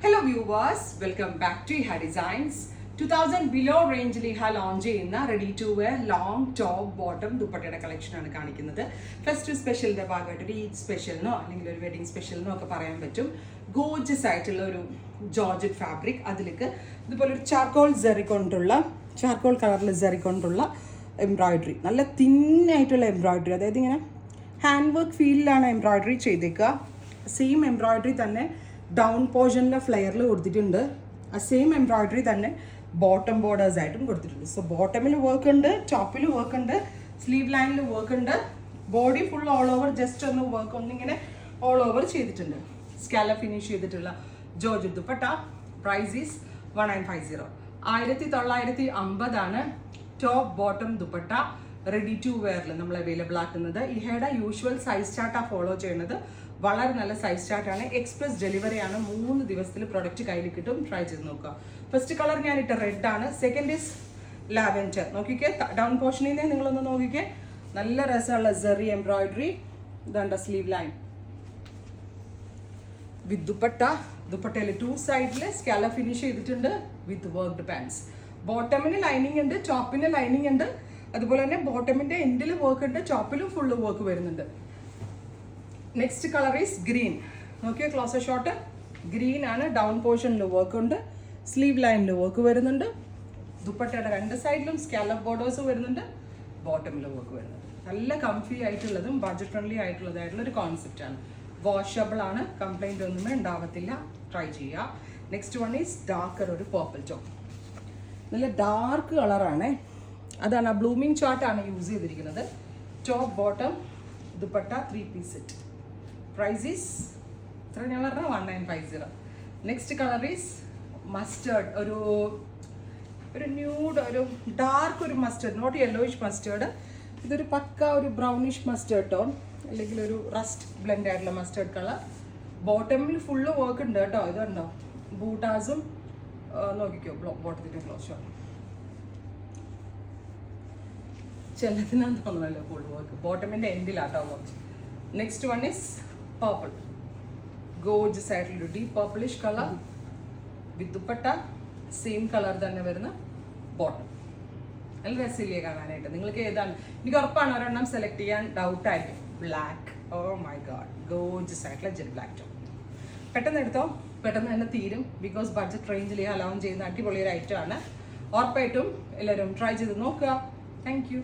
Hello viewers, welcome back to Iha Designs. 2000 below range Iha launch ചെയ്യുന്ന ready to wear long top bottom ദുപ്പട്ടയുടെ collection ആണ് കാണിക്കുന്നത്. Festive സ്പെഷ്യലിന്റെ ഭാഗമായിട്ട് ഒരു ഈദ് സ്പെഷ്യലിനോ അല്ലെങ്കിൽ ഒരു വെഡിങ് സ്പെഷ്യലിനോ ഒക്കെ പറയാൻ പറ്റും. ഗോർജിയസ് ആയിട്ടുള്ള ഒരു ജോർജറ്റ് ഫാബ്രിക്, അതിലേക്ക് ഇതുപോലെ ഒരു ചാർക്കോൾ കളറിൽ സെറി കൊണ്ടുള്ള എംബ്രോയിഡറി, നല്ല തിന്നായിട്ടുള്ള എംബ്രോയിഡറി, അതായത് ഇങ്ങനെ ഹാൻഡ് വർക്ക് ഫീലിലാണ് എംബ്രോയിഡറി ചെയ്തേക്കുക. സെയിം എംബ്രോയിഡറി തന്നെ ഡൗൺ പോർഷനിലെ ഫ്ലെയറിൽ കൊടുത്തിട്ടുണ്ട്. ആ സെയിം എംബ്രോയിഡറി തന്നെ ബോട്ടം ബോർഡേഴ്സ് ആയിട്ടും കൊടുത്തിട്ടുണ്ട്. സോ ബോട്ടമിൽ വർക്ക് ഉണ്ട്, ടോപ്പിൽ വർക്ക് ഉണ്ട്, സ്ലീവ് ലൈനിൽ വർക്ക് ഉണ്ട്, body full all over just ഒന്ന് വർക്ക് ഒന്നിങ്ങനെ ഓൾ ഓവർ ചെയ്തിട്ടുണ്ട്. സ്കാല ഫിനിഷ് ചെയ്തിട്ടുള്ള georgette dupatta. Price is 1950. 1950 top bottom dupatta ready to വെയറിൽ നമ്മൾ അവൈലബിൾ ആക്കുന്നത്. ഇഹയുടെ യൂഷ്വൽ സൈസ് ചാർട്ടാണ് ഫോളോ ചെയ്യുന്നത്. വളരെ നല്ല സൈസ് ചാർട്ടാണ്. എക്സ്പ്രസ് ഡെലിവറി ആണ്. 3 ദിവസത്തിൽ പ്രൊഡക്റ്റ് കയ്യിൽ കിട്ടും. ട്രൈ ചെയ്ത് നോക്കുക. ഫസ്റ്റ് കളർ ഞാൻ ഇട്ട റെഡ് ആണ്. Second is lavender. നോക്കിക്കേ, ഡൗൺ പോർഷനിൽ നിന്ന് നിങ്ങളൊന്ന് നോക്കിക്കേ, നല്ല രസമുള്ള സെറി എംബ്രോയിഡറി. ഇതാണ്ട സ്ലീവ് ലൈൻ വിത്ത് ദുപ്പട്ട. ദുപ്പട്ടയിൽ 2 സൈഡിൽ സ്കാല ഫിനിഷ് ചെയ്തിട്ടുണ്ട് വിത്ത് വർക്ക്ഡ് പാൻസ്. ബോട്ടമിന് ലൈനിങ് ഉണ്ട്, ടോപ്പിന് ലൈനിങ് ഉണ്ട്. അതുപോലെ തന്നെ ബോട്ടമിന്റെ എൻഡിൽ വർക്ക് ഉണ്ട്, ടോപ്പിലും ഫുള്ള് വർക്ക് വരുന്നുണ്ട്. Next colour is green. നോക്കിയോ, ക്ലോസർ ഷോട്ട് ഗ്രീൻ ആണ്. ഡൗൺ പോർഷനിൽ വർക്ക് ഉണ്ട്, സ്ലീവ് ലൈനിൽ വർക്ക് വരുന്നുണ്ട്. ദുപ്പട്ടയുടെ 2 സൈഡിലും സ്കാലപ്പ് ബോർഡേഴ്സ് വരുന്നുണ്ട്, ബോട്ടമിൽ വർക്ക് വരുന്നുണ്ട്. നല്ല കംഫി ആയിട്ടുള്ളതും ബഡ്ജറ്റ് ഫ്രണ്ട്ലി ആയിട്ടുള്ളതായിട്ടുള്ള ഒരു കോൺസെപ്റ്റ് ആണ്. വാഷബിൾ ആണ്, കംപ്ലൈൻറ്റ് ഒന്നും ഉണ്ടാവത്തില്ല. ട്രൈ ചെയ്യുക. നെക്സ്റ്റ് വൺ ഈസ് ഡാർക്കർ, ഒരു പേർപ്പിൾ ടോൺ. നല്ല ഡാർക്ക് കളറാണ്. അതാണ് ആ ബ്ലൂമിങ് ചാർട്ടാണ് യൂസ് ചെയ്തിരിക്കുന്നത്. Top bottom dupatta 3 piece set. Price is ഇത്ര ഞാൻ പറഞ്ഞ 1950. നെക്സ്റ്റ് കളർ ഈസ് മസ്റ്റേർഡ്, ഒരു ന്യൂഡ്, ഒരു ഡാർക്ക് ഒരു മസ്റ്റേർഡ്, നോട്ട് യെല്ലോയിഷ് മസ്റ്റേർഡ്. ഇതൊരു പക്ക ഒരു ബ്രൗണിഷ് മസ്റ്റേർഡ് ടോൺ, അല്ലെങ്കിൽ ഒരു റസ്റ്റ് ബ്ലെൻഡ് ആയിട്ടുള്ള മസ്റ്റേർഡ് കളർ. ബോട്ടമിൽ ഫുള്ള് വർക്ക് ഉണ്ട് കേട്ടോ. ഇതുണ്ടോ, ബൂട്ടാസും നോക്കിക്കോ, ബോട്ടത്തിൻ്റെ ക്ലോസ് ഷോട്ട്. ചിലതിനാന്ന് തോന്നുന്നല്ലോ full work. ബോട്ടമിൻ്റെ എൻഡിലാട്ടോ work. Next one is purple. Gorgeous ആയിട്ടുള്ള deep purplish colour with dupatta. Same colour തന്നെ വരുന്ന ബോട്ടം. നല്ല രസമില്ലേ കാണാനായിട്ട്? നിങ്ങൾക്ക് ഏതാണ്? എനിക്ക് ഉറപ്പാണ് ഒരെണ്ണം സെലക്ട് ചെയ്യാൻ ഡൗട്ടായിരിക്കും. Black. Oh my God, gorgeous ആയിട്ടുള്ള ജെറ്റ് ബ്ലാക്ക് ടോൺ. പെട്ടെന്ന് എടുത്തോ, പെട്ടെന്ന് തന്നെ തീരും. ബിക്കോസ് ബഡ്ജറ്റ് റേഞ്ചിൽ അലൗൺ ചെയ്യുന്ന അടിപൊളി ഒരു ഐറ്റം ആണ്. ഉറപ്പായിട്ടും എല്ലാവരും ട്രൈ ചെയ്ത് നോക്കുക. Thank you.